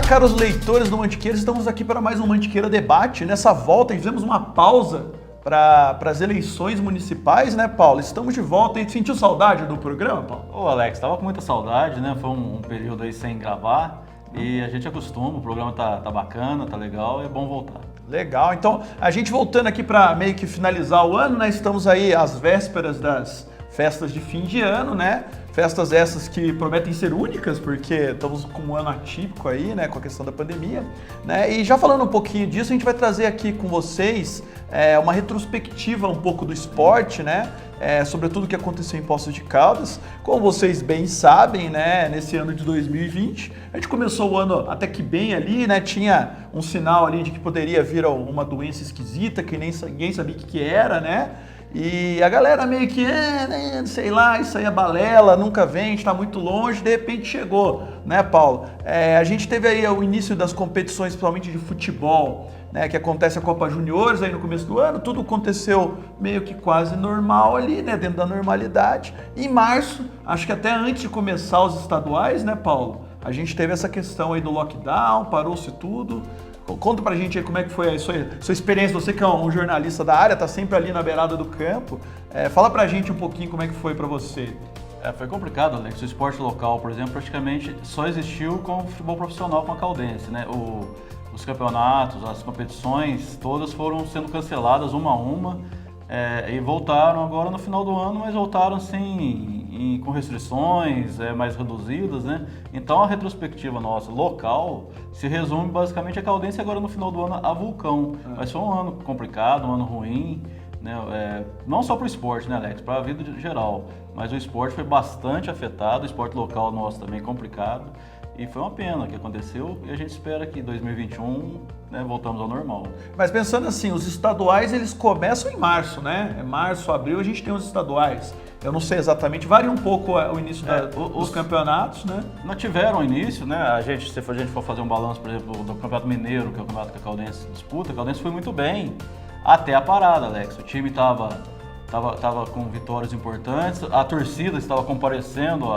caros leitores do Mantiqueira, estamos aqui para mais um Mantiqueira Debate. Nessa volta, fizemos uma pausa para as eleições municipais, né, Paulo? Estamos de volta. E sentiu saudade do programa, Paulo? Ô, Alex, tava com muita saudade, né? Foi um período aí sem gravar e a gente acostuma, o programa tá bacana, tá legal, é bom voltar. Legal. Então, a gente voltando aqui para meio que finalizar o ano, né? Estamos aí às vésperas das festas de fim de ano, né? Festas essas que prometem ser únicas, porque estamos com um ano atípico aí, né? Com a questão da pandemia, né? E já falando um pouquinho disso, a gente vai trazer aqui com vocês uma retrospectiva um pouco do esporte, né? Sobre tudo o que aconteceu em Poços de Caldas. Como vocês bem sabem, né? Nesse ano de 2020, a gente começou o ano até que bem ali, né? Tinha um sinal ali de que poderia vir uma doença esquisita, que ninguém sabia o que era, né? E a galera meio que, sei lá, isso aí é balela, nunca vem, a gente tá muito longe, de repente chegou, né, Paulo? A gente teve aí o início das competições, principalmente de futebol, né, que acontece a Copa Juniores aí no começo do ano, tudo aconteceu meio que quase normal ali, né, dentro da normalidade. Em março, acho que até antes de começar os estaduais, né, Paulo? A gente teve essa questão aí do lockdown, parou-se tudo. Conta pra gente aí como é que foi a sua experiência, você que é um jornalista da área, tá sempre ali na beirada do campo. Fala pra gente um pouquinho como é que foi pra você. Foi complicado, Alex. O esporte local, por exemplo, praticamente só existiu com o futebol profissional com a Caldense, né? Os campeonatos, as competições, todas foram sendo canceladas uma a uma e voltaram agora no final do ano, mas voltaram assim com restrições mais reduzidas, né? Então a retrospectiva nossa local se resume basicamente a Caldense agora no final do ano a Vulcão. Mas foi um ano complicado, um ano ruim, né? Não só para o esporte, né, Alex? Para a vida geral. Mas o esporte foi bastante afetado, o esporte local nosso também complicado. E foi uma pena que aconteceu e a gente espera que em 2021, né, voltamos ao normal. Mas pensando assim, os estaduais eles começam em março, né? Março, abril a gente tem os estaduais. Eu não sei exatamente, varia um pouco o início dos campeonatos, né? Não tiveram início, né? Se a gente for fazer um balanço, por exemplo, do Campeonato Mineiro, que é o campeonato que a Caldense disputa, a Caldense foi muito bem até a parada, Alex. O time tava com vitórias importantes, a torcida estava comparecendo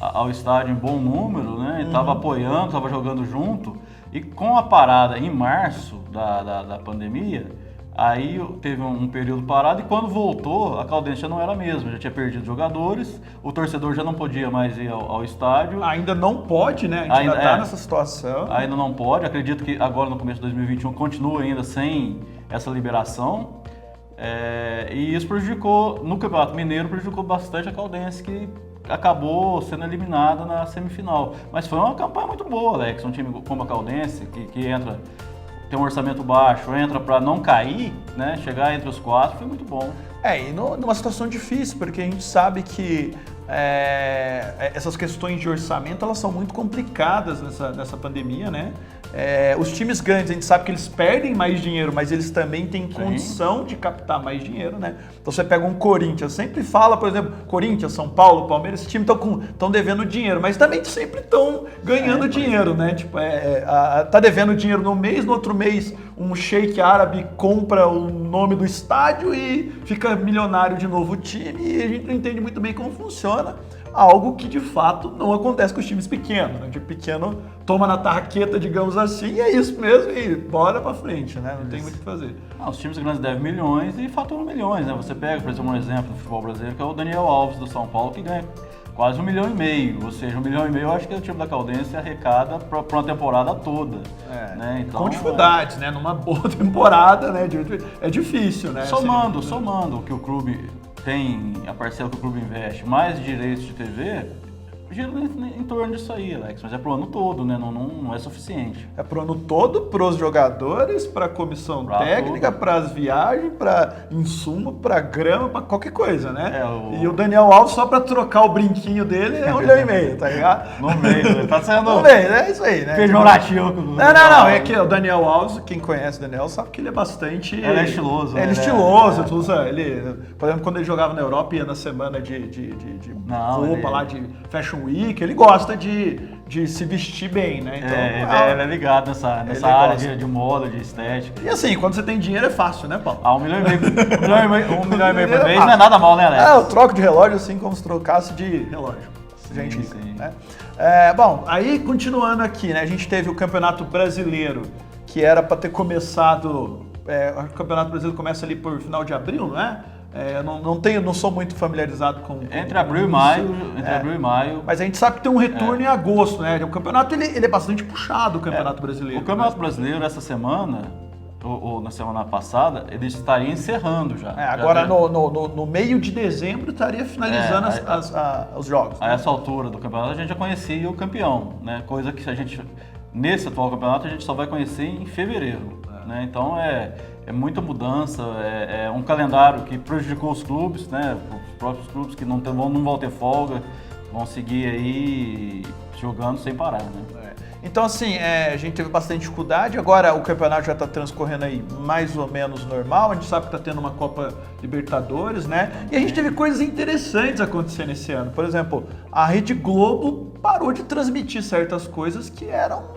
ao estádio em bom número, né? Estava apoiando, estava jogando junto. E com a parada em março da pandemia, aí teve um período parado e quando voltou, a Caldense já não era a mesma, já tinha perdido jogadores, o torcedor já não podia mais ir ao estádio. Ainda não pode, né? A gente ainda está nessa situação. Ainda não pode, acredito que agora no começo de 2021 continua ainda sem essa liberação. E isso prejudicou, no Campeonato Mineiro, prejudicou bastante a Caldense, que acabou sendo eliminada na semifinal. Mas foi uma campanha muito boa, Alex. Um time como a Caldense, que entra, tem um orçamento baixo, entra para não cair, né? Chegar entre os quatro, foi muito bom. E numa situação difícil, porque a gente sabe que essas questões de orçamento, elas são muito complicadas nessa pandemia, né? Os times grandes, a gente sabe que eles perdem mais dinheiro, mas eles também têm condição de captar mais dinheiro, né? Então você pega um Corinthians, sempre fala, por exemplo, Corinthians, São Paulo, Palmeiras, esses times estão devendo dinheiro, mas também sempre estão ganhando dinheiro, né? Tipo, tá devendo dinheiro no mês, no outro mês um sheik árabe compra o nome do estádio e fica milionário de novo o time, e a gente não entende muito bem como funciona. Algo que de fato não acontece com os times pequenos, né? O time pequeno toma na tarraqueta, digamos assim, e é isso mesmo, e bora pra frente, né? Não tem muito o que fazer. Os times grandes devem milhões e faturam milhões, né? Você pega, por exemplo, um exemplo do futebol brasileiro, que é o Daniel Alves do São Paulo, que ganha quase 1,5 milhão, ou seja, 1,5 milhão eu acho que o time da Caldense arrecada para uma temporada toda. Né? Então, com dificuldades, né? Numa boa temporada, né? É difícil, né? Somando o que o clube tem, a parcela que o clube investe, mais direitos de TV, gira em torno disso aí, Alex, mas é pro ano todo, né? Não é suficiente. É pro ano todo, pros jogadores, pra comissão técnica, pras viagens, pra insumo, pra grama, pra qualquer coisa, né? E o Daniel Alves, só pra trocar o brinquinho dele, é 1,5 milhão, tá ligado? No meio, tá sendo... No meio, é isso aí, né? Pejorativo. Não, é que o Daniel Alves, quem conhece o Daniel sabe que ele é bastante... Ele é estiloso. Ele é estiloso, tu usa ele... Por exemplo, quando ele jogava na Europa, ia na semana de roupa lá, de Fashion Week, ele gosta de se vestir bem, né? Então, ele é ligado nessa área de moda, de estética. E assim, quando você tem dinheiro é fácil, né, Paulo? 1,5 milhão, 1,5 milhão por mês não é nada mal, né, Alex? Eu troco de relógio assim como se trocasse de relógio. gente rica, sim. né? Bom, aí continuando aqui, né? A gente teve o Campeonato Brasileiro, que era para ter começado... o Campeonato Brasileiro começa ali por final de abril, não é? Não sou muito familiarizado com Entre abril e maio, Mas a gente sabe que tem um retorno em agosto, né? O campeonato ele é bastante puxado, o Campeonato Brasileiro. O Campeonato Brasileiro, essa semana, ou na semana passada, ele estaria encerrando já. Agora no meio de dezembro estaria finalizando os jogos. A essa altura do campeonato a gente já conhecia o campeão, né? Coisa que nesse atual campeonato a gente só vai conhecer em fevereiro. Né? Então é muita mudança, é um calendário que prejudicou os clubes, né? Os próprios clubes que não vão ter folga, vão seguir aí jogando sem parar, né? Então assim, a gente teve bastante dificuldade, agora o campeonato já está transcorrendo aí mais ou menos normal, a gente sabe que está tendo uma Copa Libertadores, né? E a gente teve coisas interessantes acontecendo esse ano. Por exemplo, a Rede Globo parou de transmitir certas coisas que eram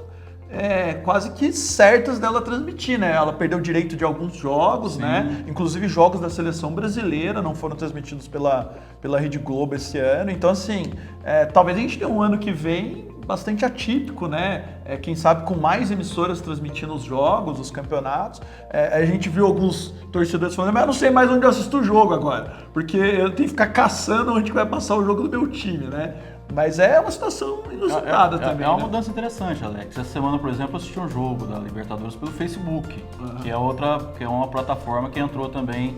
quase que certas dela transmitir, né? Ela perdeu o direito de alguns jogos, né? Inclusive jogos da seleção brasileira não foram transmitidos pela Rede Globo esse ano. Então, assim, talvez a gente tenha um ano que vem bastante atípico, né? Quem sabe com mais emissoras transmitindo os jogos, os campeonatos. A gente viu alguns torcedores falando, mas eu não sei mais onde eu assisto o jogo agora, porque eu tenho que ficar caçando onde vai passar o jogo do meu time, né? Mas é uma situação inusitada também. É uma mudança interessante, Alex. Essa semana, por exemplo, eu assisti um jogo da Libertadores pelo Facebook, que é uma plataforma que entrou também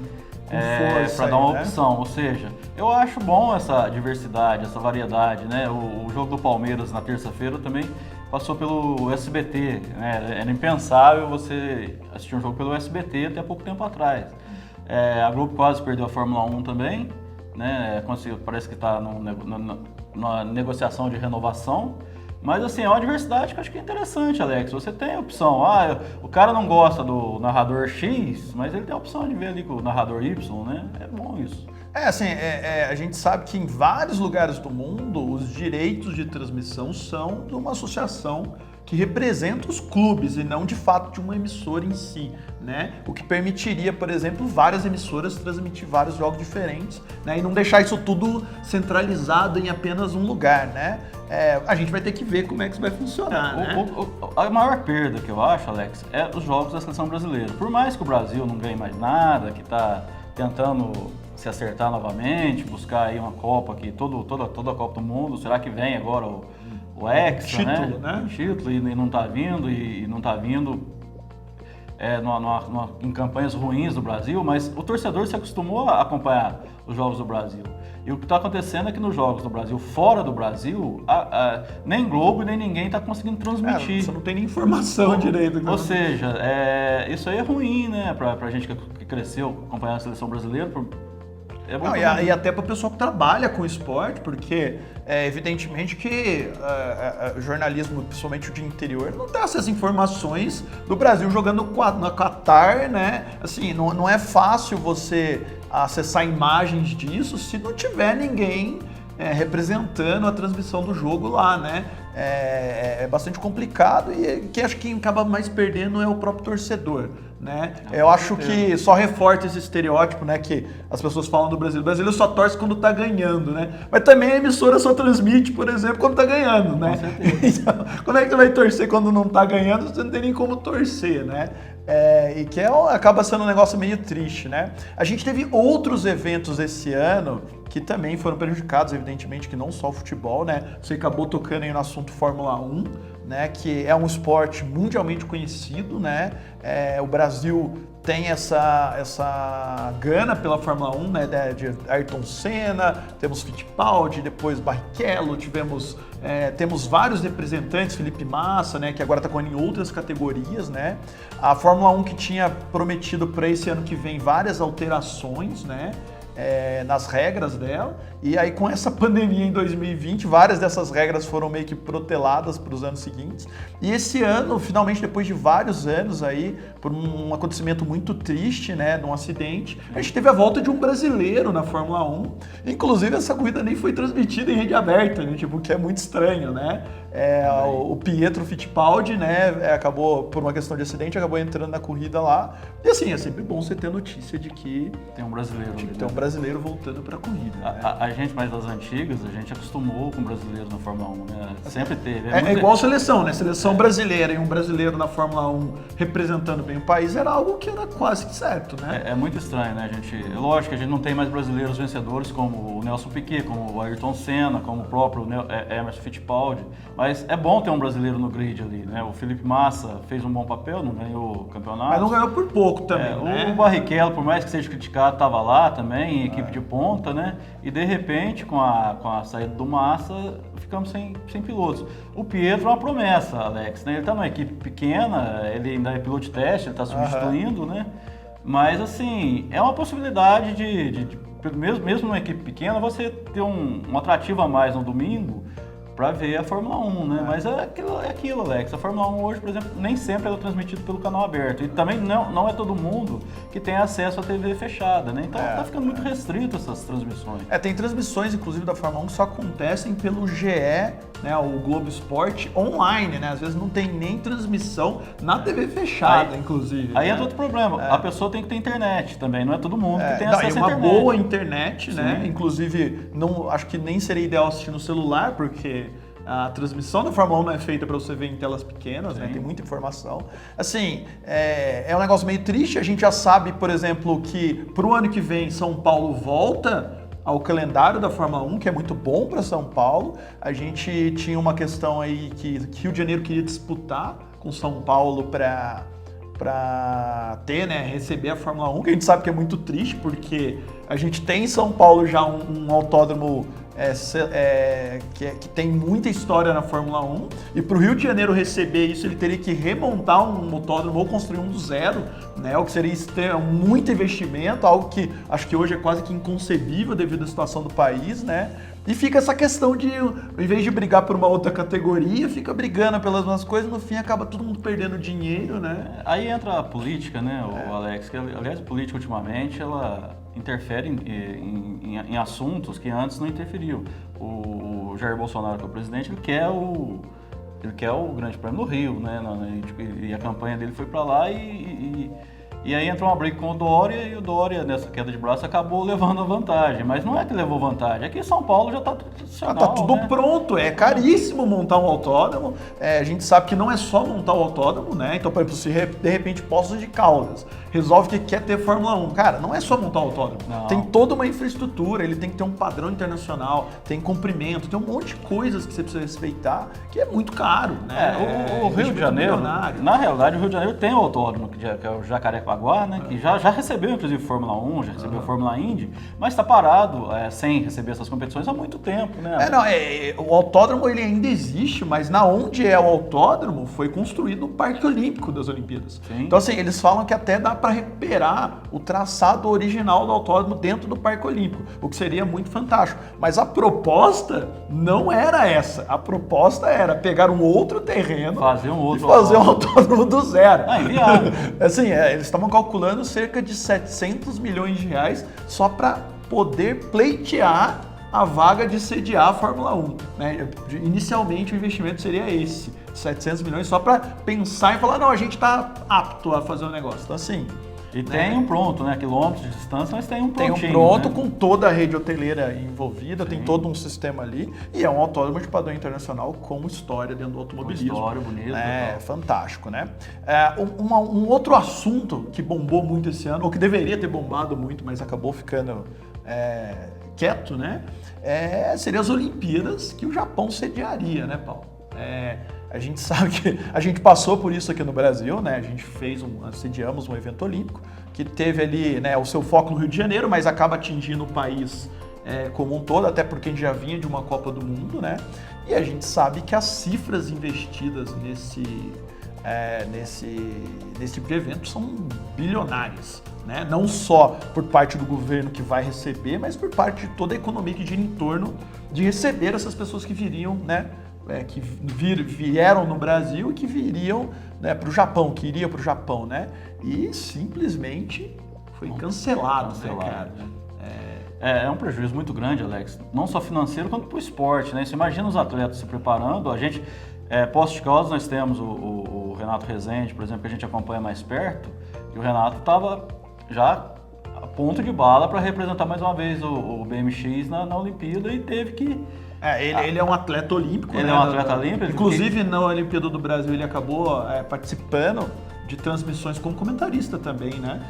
para dar uma opção. Ou seja, eu acho bom essa diversidade, essa variedade, né? O jogo do Palmeiras na terça-feira também passou pelo SBT, né? Era impensável você assistir um jogo pelo SBT até pouco tempo atrás. A Globo quase perdeu a Fórmula 1 também, né? Parece que está na negociação de renovação, mas assim, é uma diversidade que eu acho que é interessante, Alex. Você tem a opção, o cara não gosta do narrador X, mas ele tem a opção de ver ali com o narrador Y, né? É bom isso. A gente sabe que em vários lugares do mundo os direitos de transmissão são de uma associação que representa os clubes e não de fato de uma emissora em si, né? O que permitiria, por exemplo, várias emissoras transmitir vários jogos diferentes, né? E não deixar isso tudo centralizado em apenas um lugar, né? A gente vai ter que ver como é que isso vai funcionar, né? A maior perda que eu acho, Alex, é os jogos da seleção brasileira. Por mais que o Brasil não ganhe mais nada, que está tentando se acertar novamente, buscar aí uma Copa que toda a Copa do Mundo, será que vem agora o Hexa, título, né? O título, e não está vindo, e não está vindo em campanhas ruins do Brasil, mas o torcedor se acostumou a acompanhar os jogos do Brasil. E o que está acontecendo é que nos jogos do Brasil, fora do Brasil, nem Globo nem ninguém está conseguindo transmitir. Você não tem nem informação direito. Ou seja, isso aí é ruim, né? Pra gente que cresceu acompanhando a seleção brasileira. E até para o pessoal que trabalha com esporte, porque evidentemente que o jornalismo, principalmente o de interior, não tem essas informações do Brasil jogando no Catar, né? Assim, não é fácil você acessar imagens disso se não tiver ninguém representando a transmissão do jogo lá, né? É bastante complicado e quem acaba mais perdendo é o próprio torcedor, né? Eu acho que só reforça esse estereótipo, né? Que as pessoas falam do Brasil. O brasileiro só torce quando tá ganhando, né? Mas também a emissora só transmite, por exemplo, quando tá ganhando, né? Então, como é que você vai torcer quando não tá ganhando? Você não tem nem como torcer, né? E que acaba sendo um negócio meio triste, né? A gente teve outros eventos esse ano que também foram prejudicados, evidentemente, que não só o futebol, né? Você acabou tocando aí no assunto Fórmula 1, né? Que é um esporte mundialmente conhecido, né? O Brasil tem essa gana pela Fórmula 1, né? De Ayrton Senna, temos Fittipaldi, depois Barrichello, temos vários representantes, Felipe Massa, né? Que agora está correndo em outras categorias, né? A Fórmula 1 que tinha prometido para esse ano que vem várias alterações, né? Nas regras dela, e aí com essa pandemia em 2020, várias dessas regras foram meio que proteladas para os anos seguintes, e esse ano, finalmente, depois de vários anos aí, por um acontecimento muito triste, né, num acidente, a gente teve a volta de um brasileiro na Fórmula 1, inclusive essa corrida nem foi transmitida em rede aberta, né, tipo, que é muito estranho, né, o Pietro Fittipaldi, né, acabou, por uma questão de acidente, acabou entrando na corrida lá, e assim, é sempre bom você ter notícia de que tem um brasileiro. brasileiro voltando para a corrida. Né? A gente mais das antigas, a gente acostumou com brasileiros na Fórmula 1, né? Sempre teve. É igual seleção, né? Seleção brasileira e um brasileiro na Fórmula 1 representando bem o país era algo que era quase que certo, né? É muito estranho, né? Lógico que a gente não tem mais brasileiros vencedores como o Nelson Piquet, como o Ayrton Senna, como o próprio Emerson Fittipaldi, mas é bom ter um brasileiro no grid ali, né? O Felipe Massa fez um bom papel, não ganhou o campeonato. Mas não ganhou por pouco também, né? O Barrichello, por mais que seja criticado, estava lá também, em equipe de ponta, né? E de repente, com a saída do Massa, ficamos sem pilotos. O Pietro é uma promessa, Alex, né? Ele está numa equipe pequena, ele ainda é piloto de teste, ele está substituindo, né? Mas, assim, é uma possibilidade mesmo numa equipe pequena, você ter um atrativo a mais no domingo para ver a Fórmula 1, né? Mas é aquilo, Alex. A Fórmula 1 hoje, por exemplo, nem sempre ela é transmitida pelo canal aberto. E também não é todo mundo que tem acesso à TV fechada, né? Então tá ficando muito restrito essas transmissões. Tem transmissões, inclusive, da Fórmula 1 que só acontecem pelo GE, né? O Globo Esporte online, né? Às vezes não tem nem transmissão na TV fechada, inclusive. Aí né? entra outro problema. A pessoa tem que ter internet também. Não é todo mundo que tem acesso à uma internet. boa internet, né? Inclusive, acho que nem seria ideal assistir no celular, porque a transmissão da Fórmula 1 não é feita para você ver em telas pequenas, né? Tem muita informação. Assim, é um negócio meio triste. A gente já sabe, por exemplo, que para o ano que vem São Paulo volta ao calendário da Fórmula 1, que é muito bom para São Paulo. A gente tinha uma questão aí que Rio de Janeiro queria disputar com São Paulo para ter, né, receber a Fórmula 1, que a gente sabe que é muito triste, porque a gente tem em São Paulo já um autódromo que tem muita história na Fórmula 1, e para o Rio de Janeiro receber isso, ele teria que remontar um autódromo ou construir um do zero, né, o que seria ter muito investimento, algo que acho que hoje é quase que inconcebível devido à situação do país, né? E fica essa questão de, em vez de brigar por uma outra categoria, fica brigando pelas mesmas coisas, no fim acaba todo mundo perdendo dinheiro, né? Aí entra a política, né, o Alex, que aliás a política ultimamente, ela interfere em assuntos que antes não interferiam. O Jair Bolsonaro, que é o presidente, ele quer o Grande Prêmio do Rio, né, e a campanha dele foi para lá e aí entrou uma briga com o Dória e o Dória, nessa queda de braço, acabou levando a vantagem. Mas não é que levou vantagem, é que São Paulo já está tradicional, tá tudo né? pronto, é caríssimo montar um autódromo. A gente sabe que não é só montar o autódromo, né? Então, por exemplo, se de repente Poços de Caldas resolve que quer ter Fórmula 1, cara, não é só montar o autódromo. Não. Tem toda uma infraestrutura, ele tem que ter um padrão internacional, tem comprimento, tem um monte de coisas que você precisa respeitar, que é muito caro, né? O Rio de Janeiro, na realidade, o Rio de Janeiro tem o autódromo, que é o Jacarepaguá, né? Que já recebeu, inclusive, Fórmula 1, já recebeu Fórmula Indy, mas está parado sem receber essas competições há muito tempo, né? O autódromo ele ainda existe, mas na onde é o autódromo foi construído o Parque Olímpico das Olimpíadas. Sim. Então, assim, eles falam que até dá para recuperar o traçado original do autódromo dentro do Parque Olímpico, o que seria muito fantástico. Mas a proposta não era essa. A proposta era pegar um outro terreno fazer um autódromo do zero. Inviável. Assim, eles estavam calculando cerca de 700 milhões de reais só para poder pleitear a vaga de sediar a Fórmula 1. Né? Inicialmente o investimento seria esse, 700 milhões, só para pensar e falar, não, a gente está apto a fazer o negócio. Então, assim... E tem um pronto, né? Quilômetros de distância, mas tem um prontinho. Tem um pronto, né? Com toda a rede hoteleira envolvida, tem todo um sistema ali, e é um autódromo de padrão internacional com história dentro do automobilismo. Com história bonita. Fantástico, né? Um outro assunto que bombou muito esse ano, ou que deveria ter bombado muito, mas acabou ficando quieto, né? Seria as Olimpíadas que o Japão sediaria, né, Paulo? A gente sabe que a gente passou por isso aqui no Brasil, né? A gente sediamos um evento olímpico que teve ali, né, o seu foco no Rio de Janeiro, mas acaba atingindo o país como um todo, até porque a gente já vinha de uma Copa do Mundo, né? E a gente sabe que as cifras investidas nesse tipo de evento são bilionárias, né? Não só por parte do governo que vai receber, mas por parte de toda a economia que gira em torno de receber essas pessoas que viriam, né? Que vieram no Brasil e que viriam, né, para o Japão, que iria para o Japão, né? E simplesmente foi cancelado, né, cara? É um prejuízo muito grande, Alex, não só financeiro quanto para o esporte, né? Você imagina os atletas se preparando, a gente, Poços de Caldas, nós temos o Renato Rezende, por exemplo, que a gente acompanha mais perto, e o Renato estava já ponto de bala para representar mais uma vez o BMX na Olimpíada e teve que... Ele é um atleta olímpico, Ele né? é um atleta olímpico. Inclusive, na Olimpíada do Brasil, ele acabou participando de transmissões como comentarista também, né?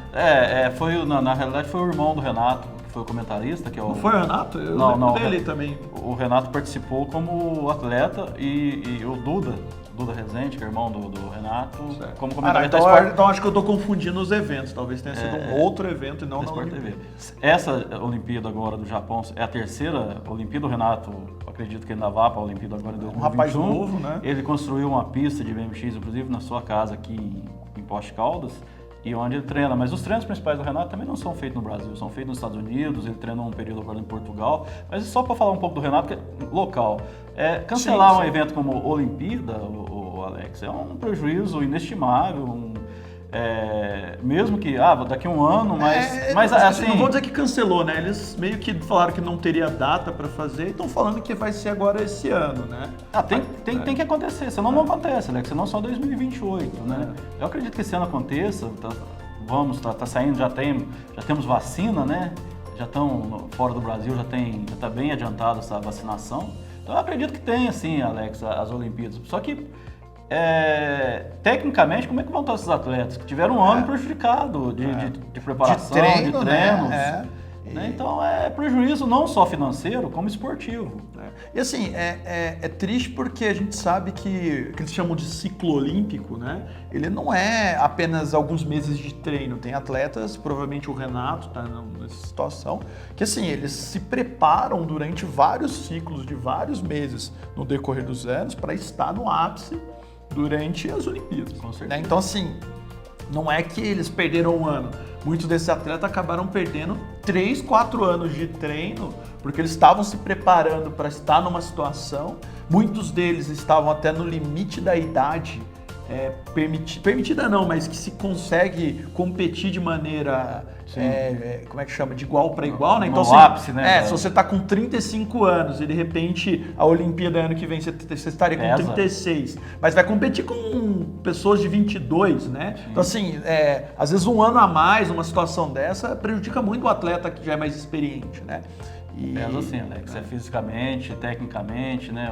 Na realidade foi o irmão do Renato, que foi o comentarista, que é o... Não foi o Renato? Eu Não, lembro não, dele também. O Renato participou como atleta e o Duda Rezende, que é irmão do Renato, Certo. como comentarista Então, da Sport. então acho que eu estou confundindo os eventos. Talvez tenha sido um outro evento e não da na Sport Olimpíada. TV. Essa Olimpíada agora do Japão é a terceira Olimpíada. O Renato, acredito que ainda vá para a Olimpíada agora em 2021. Um rapaz novo, né? Ele construiu uma pista de BMX, inclusive na sua casa aqui em Poços de Caldas, e onde ele treina. Mas os treinos principais do Renato também não são feitos no Brasil, são feitos nos Estados Unidos, ele treinou um período agora em Portugal. Mas só para falar um pouco do Renato, que é local. Cancelar um evento como Olimpíada, o Alex, é um prejuízo inestimável, mesmo que daqui a um ano, mas assim... Não vou dizer que cancelou, né? Eles meio que falaram que não teria data para fazer e estão falando que vai ser agora esse ano, né? Tem que acontecer, senão não acontece, Alex, senão só 2028, né? Eu acredito que esse ano aconteça, tá saindo, já temos vacina, né? Já estão fora do Brasil, já está bem adiantada essa vacinação. Então eu acredito que tem, sim, Alex, as Olimpíadas. Só que tecnicamente, como é que vão estar esses atletas que tiveram um ano prejudicado de preparação, de treinos? Né? Então é prejuízo não só financeiro, como esportivo. E assim, é triste porque a gente sabe que o que eles chamam de ciclo olímpico, né? Ele não é apenas alguns meses de treino. Tem atletas, provavelmente o Renato está nessa situação, que assim, eles se preparam durante vários ciclos de vários meses no decorrer dos anos para estar no ápice durante as Olimpíadas. Com certeza. Né? Então assim, não é que eles perderam um ano. Muitos desses atletas acabaram perdendo 3, 4 anos de treino, porque eles estavam se preparando para estar numa situação. Muitos deles estavam até no limite da idade permitida não, mas que se consegue competir de maneira, como é que chama? De igual para igual, né? Então, no ápice, né? Se você está com 35 anos e de repente a Olimpíada ano que vem você estaria com 36, mas vai competir com pessoas de 22, né? Sim. Então assim, às vezes um ano a mais, uma situação dessa, prejudica muito o atleta que já é mais experiente, né? Assim, Alex, fisicamente, tecnicamente, né?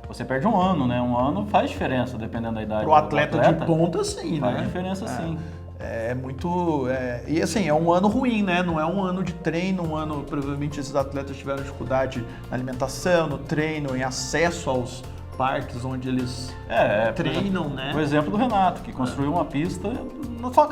Você perde um ano, né? Um ano faz diferença, dependendo da idade do atleta. Pro atleta de ponta, sim, faz né? Faz diferença, sim. É muito... E assim, é um ano ruim, né? Não é um ano de treino, um ano... Provavelmente esses atletas tiveram dificuldade na alimentação, no treino, em acesso aos parques onde eles treinam, né? O exemplo do Renato, que construiu uma pista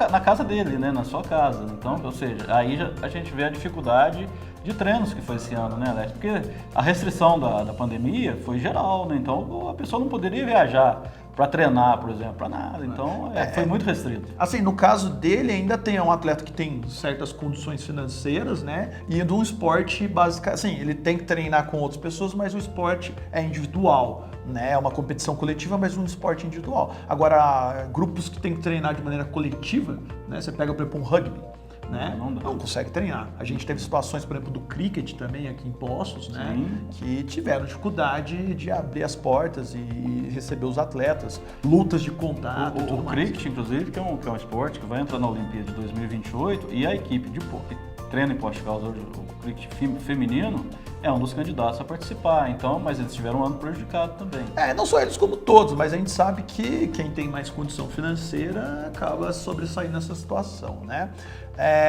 na casa dele, né? Na sua casa. Então, ou seja, aí a gente vê a dificuldade de treinos que foi esse ano, né, Alex? Porque a restrição da pandemia foi geral, né? Então a pessoa não poderia viajar para treinar, por exemplo, para nada. Então foi muito restrito. Assim, no caso dele, ainda tem um atleta que tem certas condições financeiras, né? E de um esporte básico, assim, ele tem que treinar com outras pessoas, mas o esporte é individual, né? É uma competição coletiva, mas um esporte individual. Agora, grupos que tem que treinar de maneira coletiva, né? Você pega, por exemplo, um rugby. Né? Não consegue treinar. A gente teve situações, por exemplo, do cricket também aqui em Poços, né? Que tiveram dificuldade de abrir as portas e receber os atletas, lutas de contato. O cricket, inclusive, que é um esporte que vai entrar na Olimpíada de 2028 e a equipe que treina em Poços de Caldas hoje, o cricket feminino, é um dos candidatos a participar. Então, mas eles tiveram um ano prejudicado também. Não só eles como todos, mas a gente sabe que quem tem mais condição financeira acaba sobressaindo nessa situação, né?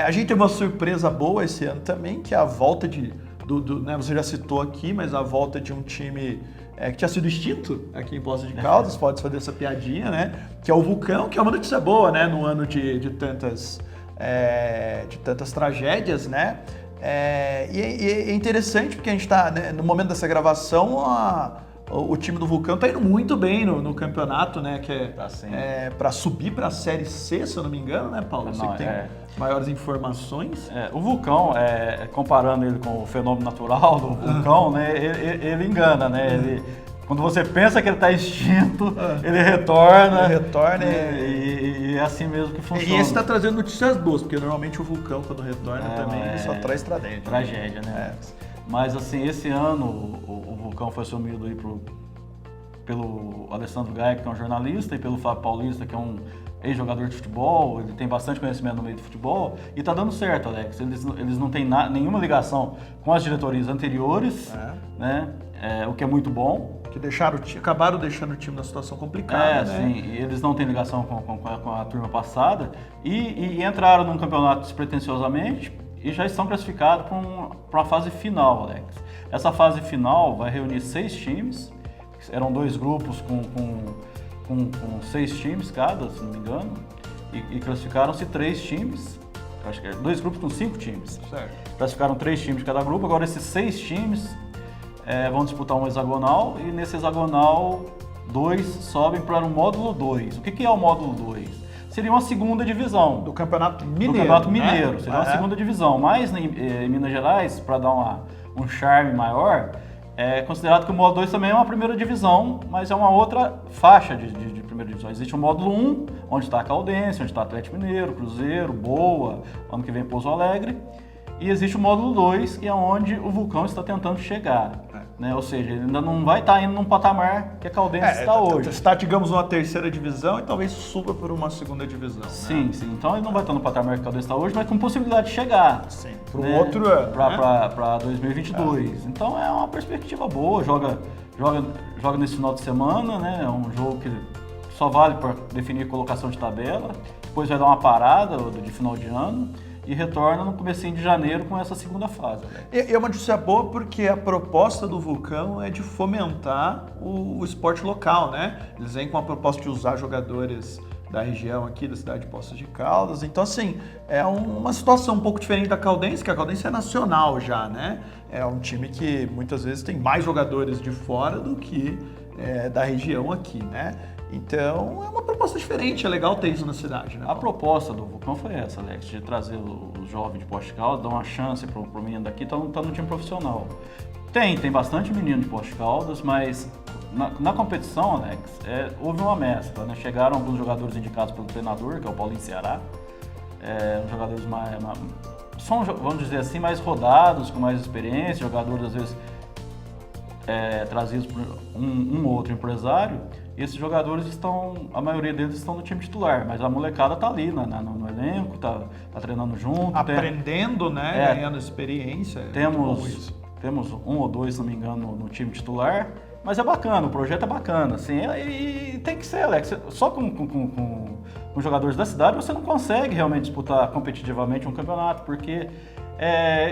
A gente teve uma surpresa boa esse ano também, que é a volta né, você já citou aqui, mas a volta de um time que tinha sido extinto aqui em Poços de Caldas, pode fazer essa piadinha, né? Que é o Vulcão, que é uma notícia boa, né? No ano de tantas tragédias, né? E é interessante porque a gente está, né, no momento dessa gravação, o time do Vulcão está indo muito bem no campeonato, né? Que para subir para a Série C, se eu não me engano, né, Paulo? Você que tem maiores informações. O Vulcão, comparando ele com o fenômeno natural do vulcão, né? Ele engana, né? Quando você pensa que ele está extinto, ele retorna. E é assim mesmo que funciona. E esse está trazendo notícias boas, porque normalmente o vulcão, quando retorna, também só traz tragédia, né? Mas assim, esse ano o Vulcão foi assumido aí pelo Alessandro Gaia, que é um jornalista, e pelo Fábio Paulista, que é um ex-jogador de futebol, ele tem bastante conhecimento no meio do futebol e está dando certo, Alex. Eles não têm nenhuma ligação com as diretorias anteriores, né? O que é muito bom. Que acabaram deixando o time na situação complicada, né? Sim, e eles não têm ligação com a turma passada e entraram num campeonato despretensiosamente e já estão classificados para uma fase final, Alex. Essa fase final vai reunir 6 times, eram 2 grupos com 6 times cada, se não me engano, e classificaram-se 3 times, acho que 2 grupos com 5 times. Certo. Classificaram 3 times de cada grupo, agora esses 6 times vão disputar um hexagonal e nesse hexagonal 2 sobem para o módulo 2. O que é o módulo 2? Seria uma segunda divisão. Do Campeonato Mineiro. Do Campeonato Mineiro, né? seria uma segunda divisão. Mas em Minas Gerais, para dar um charme maior, é considerado que o módulo 2 também é uma primeira divisão, mas é uma outra faixa de primeira divisão. Existe o módulo 1, onde está a Caldense, onde está Atlético Mineiro, Cruzeiro, Boa, ano que vem Pouso Alegre. E existe o módulo 2, que é onde o Vulcão está tentando chegar. Né? Ou seja, ele ainda não vai estar indo num patamar que a Caldense está hoje. Está, digamos, uma terceira divisão e talvez suba por uma segunda divisão. Sim, né? sim. Então ele não vai estar no patamar que a Caldense está hoje, mas com possibilidade de chegar. Sim, para um outro ano. Para 2022. Então é uma perspectiva boa. Joga nesse final de semana, né? É um jogo que só vale para definir colocação de tabela. Depois vai dar uma parada de final de ano. E retorna no comecinho de janeiro com essa segunda fase. E é uma notícia boa porque a proposta do Vulcão é de fomentar o esporte local, né? Eles vêm com a proposta de usar jogadores da região aqui, da cidade de Poços de Caldas. Então, assim, é uma situação um pouco diferente da Caldense, que a Caldense é nacional já, né? É um time que muitas vezes tem mais jogadores de fora do que da região aqui, né? Então, é uma proposta diferente, é legal ter isso na cidade, né? A proposta do Vulcão foi essa, Alex, de trazer os jovens de Poços de Caldas, dar uma chance pro menino daqui, tá no time profissional. Tem bastante menino de Poços de Caldas, mas na competição, Alex, houve uma mescla, né? Chegaram alguns jogadores indicados pelo treinador, que é o Paulinho Ceará, jogadores vamos dizer assim, mais rodados, com mais experiência, jogadores às vezes trazidos por um ou outro empresário. E esses jogadores a maioria deles estão no time titular, mas a molecada tá ali no elenco, tá treinando junto. Aprendendo, né? Ganhando experiência. Temos um ou dois, se não me engano, no time titular, mas é bacana, o projeto é bacana, assim, e tem que ser, Alex, só com jogadores da cidade você não consegue realmente disputar competitivamente um campeonato, porque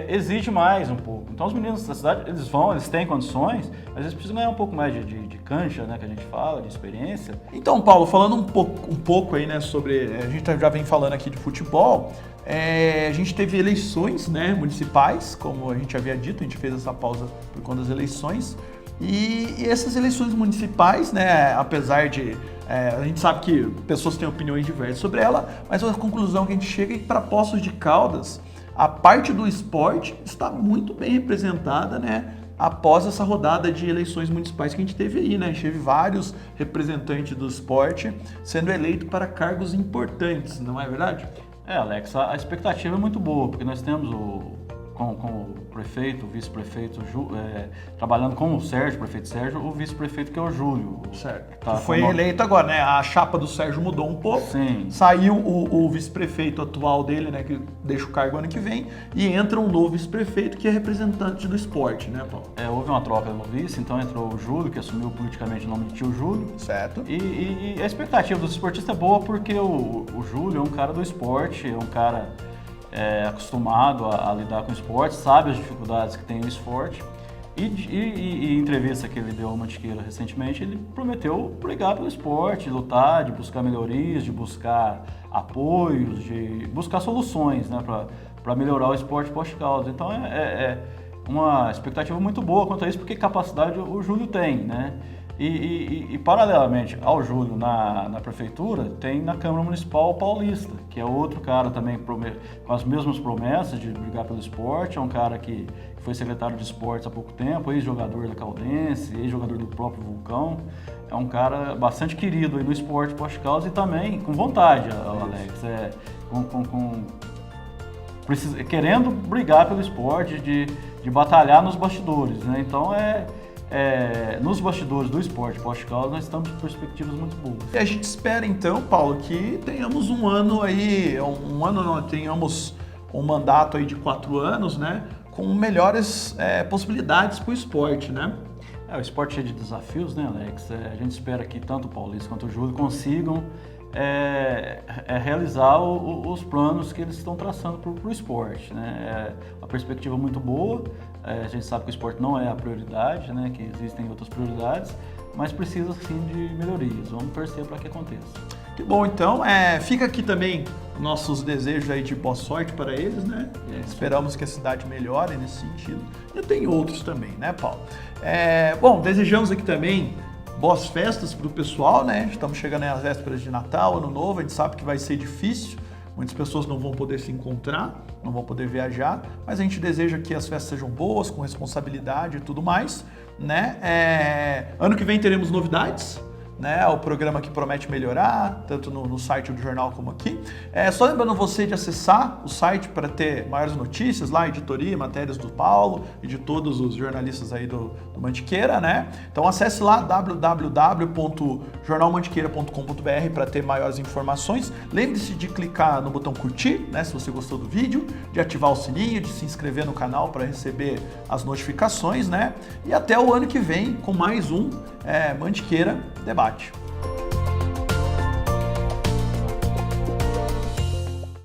exige mais um pouco. Então os meninos da cidade, eles têm condições, mas eles precisam ganhar um pouco mais de cancha, né, que a gente fala, de experiência. Então, Paulo, falando um pouco aí, né, sobre, a gente já vem falando aqui de futebol, a gente teve eleições, né, municipais, como a gente havia dito, a gente fez essa pausa por conta das eleições, e essas eleições municipais, né, apesar de a gente sabe que pessoas têm opiniões diversas sobre ela, mas a conclusão que a gente chega é que para Poços de Caldas, a parte do esporte está muito bem representada, né, após essa rodada de eleições municipais que a gente teve aí, né? A gente teve vários representantes do esporte sendo eleitos para cargos importantes, não é verdade? Alex, a expectativa é muito boa, porque nós temos com o prefeito, o vice-prefeito, trabalhando com o Sérgio, o prefeito Sérgio, o vice-prefeito que é o Júlio. Certo. Que foi eleito agora, né? A chapa do Sérgio mudou um pouco. Sim. Saiu o vice-prefeito atual dele, né? Que deixa o cargo ano que vem. E entra um novo vice-prefeito que é representante do esporte, né, Paulo? Houve uma troca no vice, então entrou o Júlio, que assumiu politicamente o nome de tio Júlio. Certo. E a expectativa dos esportistas é boa porque o Júlio é um cara do esporte, é um cara acostumado a lidar com o esporte, sabe as dificuldades que tem o esporte. E em entrevista que ele deu ao Mantiqueira recentemente, ele prometeu brigar pelo esporte, lutar, de buscar melhorias, de buscar apoios, de buscar soluções, né, para melhorar o esporte Poços de Caldas. Então é uma expectativa muito boa quanto a isso, porque capacidade o Júlio tem, né? E paralelamente ao Júlio na prefeitura, tem na Câmara Municipal o Paulista, que é outro cara também com as mesmas promessas de brigar pelo esporte, é um cara que foi secretário de esportes há pouco tempo, ex-jogador da Caldense, ex-jogador do próprio Vulcão, é um cara bastante querido aí no esporte Poços de Caldas e também com vontade, Alex, querendo brigar pelo esporte, de batalhar nos bastidores, né? Então é nos bastidores do esporte pós-Caldas, nós estamos com perspectivas muito boas. E a gente espera então, Paulo, que tenhamos um ano aí, tenhamos um mandato aí de 4 anos, né? Com melhores possibilidades para o esporte, né? O esporte é cheio de desafios, né, Alex? A gente espera que tanto o Paulista quanto o Júlio consigam realizar os planos que eles estão traçando para o esporte, né? Uma perspectiva muito boa. A gente sabe que o esporte não é a prioridade, né? Que existem outras prioridades, mas precisa sim de melhorias. Vamos torcer para que aconteça. Que bom, então, fica aqui também nossos desejos aí de boa sorte para eles, né? Esperamos que a cidade melhore nesse sentido. E tem outros também, né, Paulo? Bom, desejamos aqui também boas festas para o pessoal, né? Estamos chegando aí às vésperas de Natal, Ano Novo, a gente sabe que vai ser difícil, muitas pessoas não vão poder se encontrar, não vão poder viajar, mas a gente deseja que as festas sejam boas, com responsabilidade e tudo mais, né? Ano que vem teremos novidades, né? O programa que promete melhorar, tanto no site do jornal como aqui. Só lembrando você de acessar o site para ter maiores notícias lá, editoria, matérias do Paulo e de todos os jornalistas aí do Mantiqueira, né? Então acesse lá www.jornalmantiqueira.com.br para ter maiores informações. Lembre-se de clicar no botão curtir, né? Se você gostou do vídeo, de ativar o sininho, de se inscrever no canal para receber as notificações, né? E até o ano que vem com mais um Mantiqueira Debate.